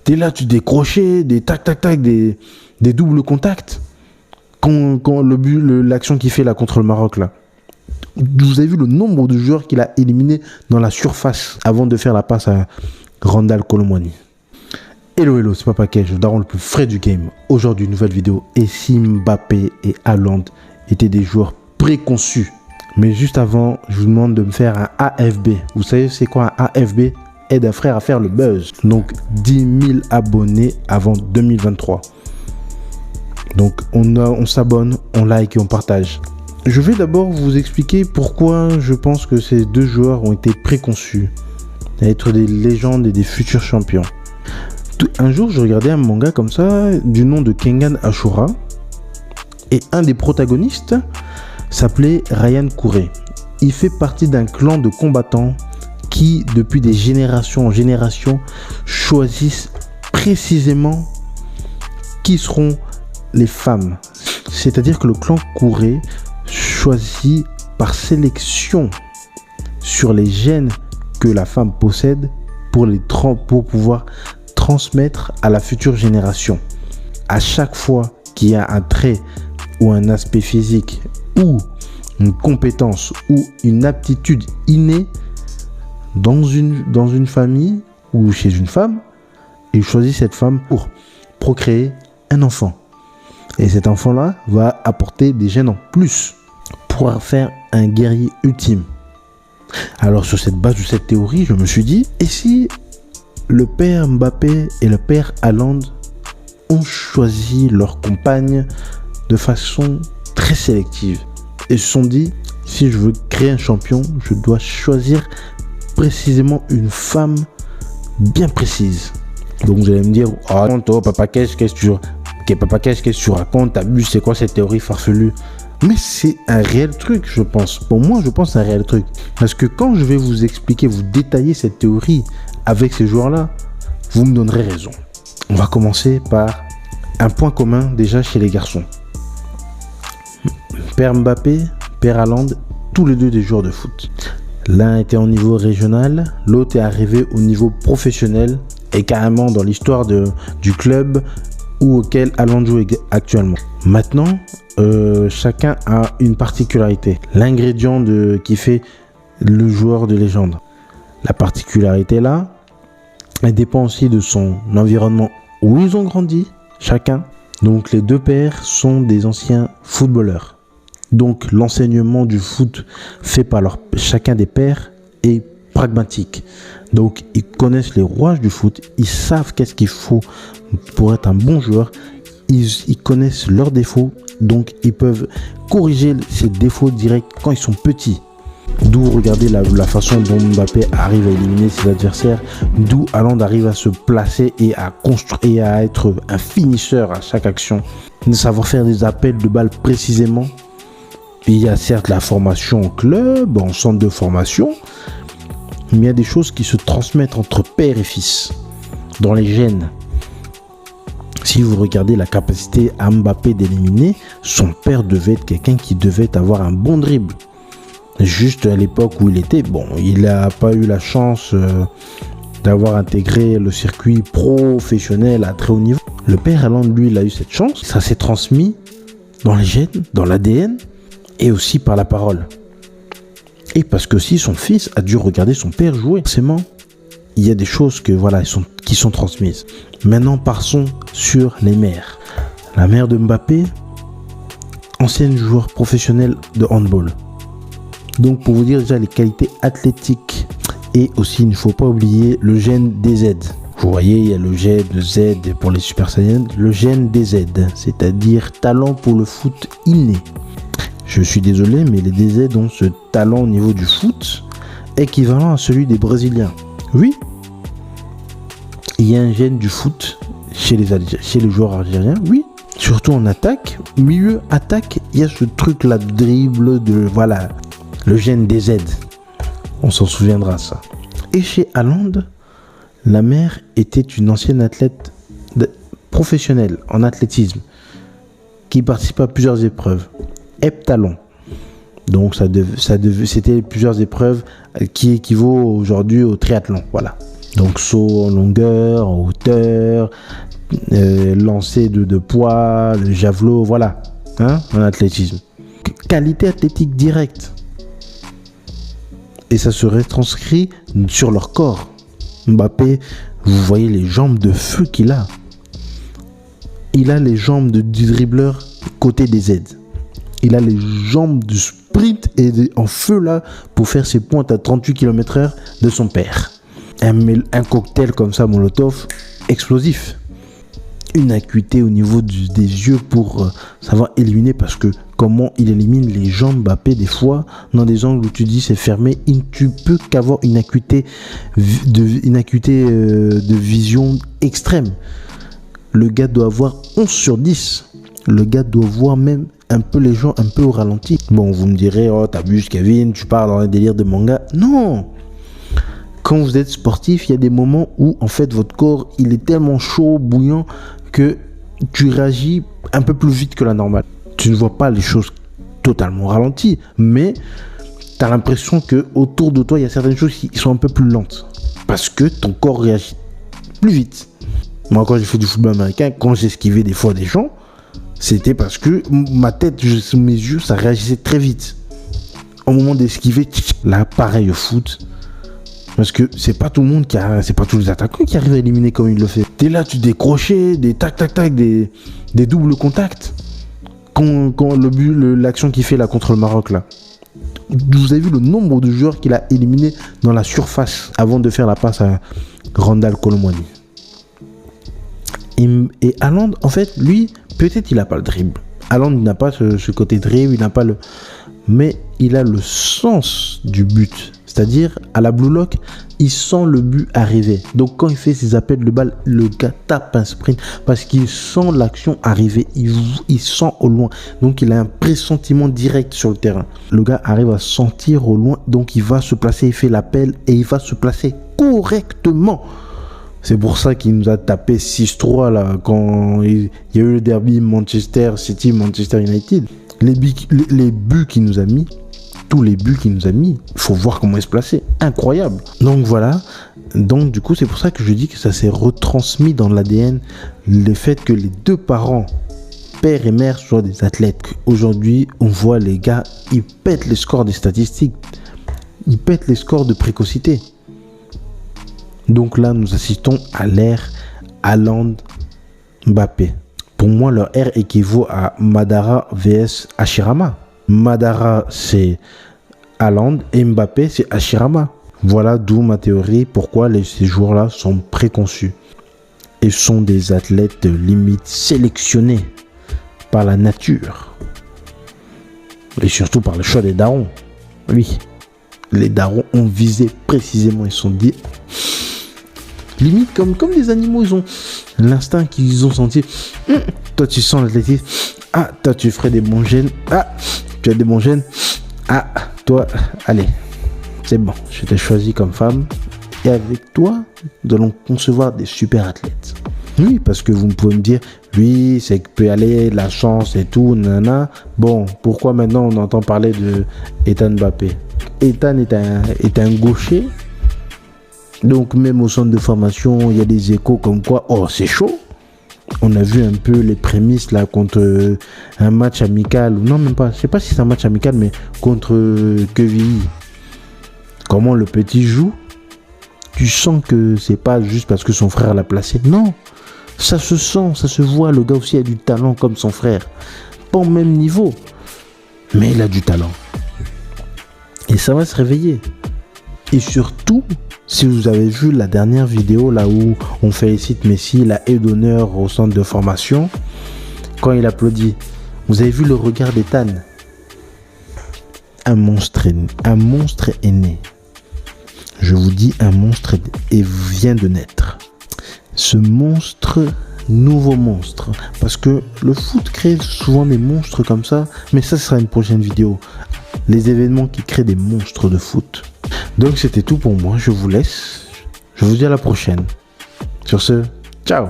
T'es là, tu décrochais, des tac tac tac, des doubles contacts. Quand l'action qu'il fait là contre le Maroc là. Vous avez vu le nombre de joueurs qu'il a éliminés dans la surface avant de faire la passe à Randal Kolo Muani. Hello, c'est Papa Kesh, le daron le plus frais du game. Aujourd'hui, nouvelle vidéo. Et si Mbappé et Haaland étaient des joueurs préconçus? Mais juste avant, je vous demande de me faire un AFB. Vous savez c'est quoi un AFB? Aide un frère à faire le buzz. Donc 10 000 abonnés avant 2023. Donc on s'abonne, on like et on partage. Je vais d'abord vous expliquer pourquoi je pense que ces deux joueurs ont été préconçus à être des légendes et des futurs champions. Un jour, je regardais un manga comme ça, du nom de Kengan Ashura, et un des protagonistes s'appelait Ryan Kouré. Il fait partie d'un clan de combattants qui, depuis des générations en génération, choisissent précisément qui seront les femmes. C'est-à-dire que le clan Kouré choisit par sélection sur les gènes que la femme possède pour pouvoir transmettre à la future génération. À chaque fois qu'il y a un trait ou un aspect physique ou une compétence ou une aptitude innée dans une famille ou chez une femme, il choisit cette femme pour procréer un enfant. Et cet enfant-là va apporter des gènes en plus pour faire un guerrier ultime. Alors sur cette base de cette théorie, je me suis dit, et si le père Mbappé et le père Haaland ont choisi leur compagne de façon très sélective et se sont dit, si je veux créer un champion, je dois choisir précisément une femme bien précise. Donc vous allez me dire, oh toi Papa Kesh, qu'est-ce que tu racontes, t'abuses, c'est quoi cette théorie farfelue? Mais c'est un réel truc, je pense. Pour moi, je pense que c'est un réel truc. Parce que quand je vais vous expliquer, vous détailler cette théorie avec ces joueurs-là, vous me donnerez raison. On va commencer par un point commun déjà chez les garçons. Père Mbappé, Père Haaland, tous les deux des joueurs de foot. L'un était au niveau régional, l'autre est arrivé au niveau professionnel et carrément dans l'histoire du club auquel Haaland joue actuellement. Maintenant, chacun a une particularité. L'ingrédient qui fait le joueur de légende. La particularité là, elle dépend aussi de son environnement où ils ont grandi, chacun. Donc les deux pères sont des anciens footballeurs. Donc l'enseignement du foot fait par chacun des pères est pragmatique. Donc ils connaissent les rouages du foot, ils savent qu'est-ce qu'il faut pour être un bon joueur, ils connaissent leurs défauts, donc ils peuvent corriger ces défauts directs quand ils sont petits. D'où regardez la façon dont Mbappé arrive à éliminer ses adversaires, d'où Haaland arrive à se placer et à construire et à être un finisseur à chaque action, de savoir faire des appels de balles précisément. Il y a certes la formation en club, en centre de formation, mais il y a des choses qui se transmettent entre père et fils, dans les gènes. Si vous regardez la capacité à Mbappé d'éliminer, son père devait être quelqu'un qui devait avoir un bon dribble. Juste à l'époque où il était, il n'a pas eu la chance d'avoir intégré le circuit professionnel à très haut niveau. Le père Haaland, lui, il a eu cette chance. Ça s'est transmis dans les gènes, dans l'ADN et aussi par la parole. Et parce que si son fils a dû regarder son père jouer, forcément, il y a des choses qui sont transmises. Maintenant, passons sur les mères. La mère de Mbappé, ancienne joueur professionnelle de handball. Donc, pour vous dire déjà les qualités athlétiques. Et aussi, il ne faut pas oublier le gène DZ. Vous voyez, il y a le gène Z pour les Super Saiyans. Le gène DZ, c'est-à-dire talent pour le foot inné. Je suis désolé, mais les DZ ont ce talent au niveau du foot équivalent à celui des Brésiliens. Oui, il y a un gène du foot chez les joueurs algériens, oui. Surtout en attaque, milieu attaque, il y a ce truc-là, dribble, le gène DZ. On s'en souviendra ça. Et chez Haaland, la mère était une ancienne athlète professionnelle en athlétisme qui participe à plusieurs épreuves. Heptathlon. Donc c'était plusieurs épreuves qui équivaut aujourd'hui au triathlon. Voilà. Donc saut en longueur, en hauteur, lancer de poids, le javelot, voilà, hein, en athlétisme. Qualité athlétique directe. Et ça se retranscrit sur leur corps. Mbappé, vous voyez les jambes de feu qu'il a. Il a les jambes du dribbleur côté des aides. Il a les jambes du sprint et en feu là pour faire ses pointes à 38 km/h de son père. Un cocktail comme ça, Molotov, explosif. Une acuité au niveau des yeux pour savoir éliminer, parce que comment il élimine les jambes Mbappé des fois dans des angles où tu dis c'est fermé, tu peux qu'avoir une acuité de vision extrême. Le gars doit avoir 11 sur 10. Le gars doit voir même un peu les gens un peu au ralenti. Bon, vous me direz, oh t'abuses Kevin, tu pars dans un délire de manga. Non! Quand vous êtes sportif, il y a des moments où en fait votre corps il est tellement chaud, bouillant que tu réagis un peu plus vite que la normale. Tu ne vois pas les choses totalement ralenties, mais tu as l'impression que autour de toi il y a certaines choses qui sont un peu plus lentes parce que ton corps réagit plus vite. Moi, quand j'ai fait du football américain, quand j'esquivais des fois des gens, c'était parce que ma tête, mes yeux, ça réagissait très vite. Au moment d'esquiver, là, pareil au foot. Parce que c'est pas tout le monde c'est pas tous les attaquants qui arrivent à éliminer comme il le fait. T'es là, tu décrochais, des tac, des doubles contacts. Quand l'action qu'il fait là contre le Maroc là. Vous avez vu le nombre de joueurs qu'il a éliminé dans la surface avant de faire la passe à Randal Kolo Muani. Et Haaland, en fait, lui, peut-être il n'a pas le dribble. Haaland, il n'a pas ce côté dribble, il n'a pas le... Mais il a le sens du but. C'est-à-dire, à la Blue Lock, il sent le but arriver. Donc, quand il fait ses appels de balle, le gars tape un sprint parce qu'il sent l'action arriver. Il sent au loin. Donc, il a un pressentiment direct sur le terrain. Le gars arrive à sentir au loin. Donc, il va se placer, il fait l'appel et il va se placer correctement. C'est pour ça qu'il nous a tapé 6-3 là, quand il y a eu le derby Manchester City, Manchester United. Les buts qu'il nous a mis, tous les buts qu'il nous a mis, il faut voir comment il se plaçait. Incroyable. Donc voilà. Donc du coup, c'est pour ça que je dis que ça s'est retransmis dans l'ADN, le fait que les deux parents, père et mère, soient des athlètes. Aujourd'hui, on voit les gars, ils pètent les scores des statistiques. Ils pètent les scores de précocité. Donc là, nous assistons à l'ère Haaland Mbappé. Pour moi, leur ère équivaut à Madara vs Hashirama. Madara, c'est Haaland et Mbappé, c'est Hashirama. Voilà d'où ma théorie, pourquoi ces joueurs-là sont préconçus. Et sont des athlètes limite sélectionnés par la nature. Et surtout par le choix des darons. Oui, les darons ont visé précisément, ils se sont dit... Limite comme des animaux, ils ont l'instinct qu'ils ont senti. Toi tu sens l'athlétisme. Ah, toi tu ferais des bons gènes. Ah, tu as des bons gènes. Ah, toi, allez, c'est bon, je t'ai choisi comme femme. Et avec toi, nous allons concevoir des super athlètes. Oui, parce que vous pouvez me dire, oui, c'est que peut aller, la chance et tout, nana. Bon, pourquoi maintenant on entend parler de Ethan Mbappé? Ethan est un gaucher. Donc même au centre de formation, il y a des échos comme quoi, oh c'est chaud. On a vu un peu les prémices là contre un match amical, non même pas, je sais pas si c'est un match amical, mais contre Quevilly. Comment le petit joue, tu sens que c'est pas juste parce que son frère l'a placé, non. Ça se sent, ça se voit, le gars aussi a du talent comme son frère. Pas au même niveau, mais il a du talent. Et ça va se réveiller. Et surtout, si vous avez vu la dernière vidéo là où on félicite Messi, la haie d'honneur au centre de formation, quand il applaudit, vous avez vu le regard d'Ethan. Un monstre est né. Je vous dis, un monstre vient de naître. Ce monstre, nouveau monstre, parce que le foot crée souvent des monstres comme ça, mais ça sera une prochaine vidéo. Les événements qui créent des monstres de foot. Donc c'était tout pour moi, je vous laisse. Je vous dis à la prochaine. Sur ce, ciao.